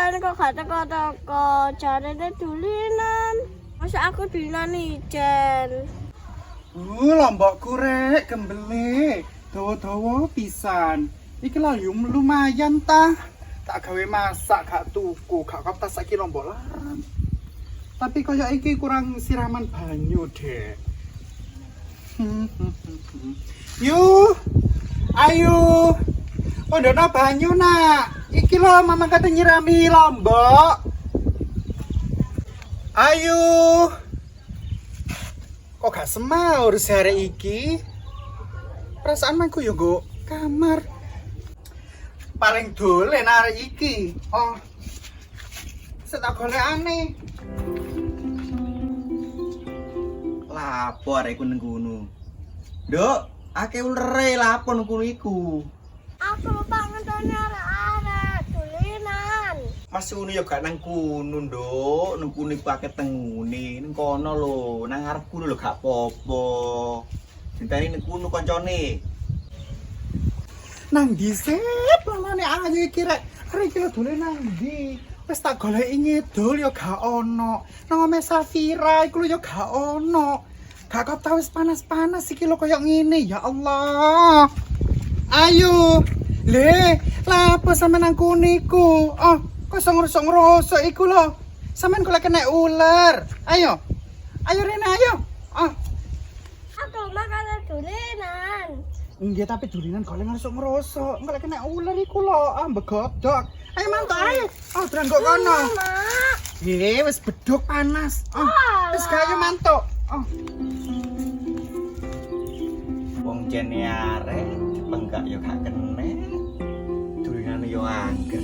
ikan kok gak teko-teko. Jarene dulinan. Masa aku dulinan ijen. Lombokku rek gembele. Dawa-dawa pisan. Iki lho lumayan ta. Tak gawe masak gak tuku, gak kaptas saiki lombok larang. Tapi koyo iki kurang siraman banyu, Dek. Yuh. Ayo. Pondono banyu, Nak. Iki lho mama kata nyirami lombok. Ayo. Kok gak semaur sehari iki? Perasaan manku yo nggo kamar. Paling dolen arek iki. Oh. Setak golekane. Lapo arekku nang kono. Nduk, akeh ulere lapo nang kono iku. Aku lupa ngenteni arek-arek dulinan. Mas ngono ya gak nang kono, Nduk. Nang kono iku akeh tengune. Nang kono lho, nang ngarepku lho gak apa-apa. Dinteni nang kono kancane. Nang dhisik lamane ayu iki rek. Arek iki lho dolen nang ndi? Wis tak goleki ngidul ya gak ono. Nang ome Safira iku lho ya gak ono. Gak kok tau wis panas-panas iki lho koyo ngene. Ya Allah. Ayo. Le, lapo sampean nang kuniku? Oh, kok ngrosok-ngrosok iku lho. Sampean kok kena ular. Ayo. Ayo Rena, ayo. Oh. Aku makan dulinan. Nggih tapi dulinan golek ngrosok-ngrosok. Engko kena ular iku lho, begodok. Ayo mantuk ayo. Oh, drangkok kono. Wis beduk panas. Oh, wis gawe mantuk. Oh. Wong jene arek penggak ya gak kene. Dulinane yo angger.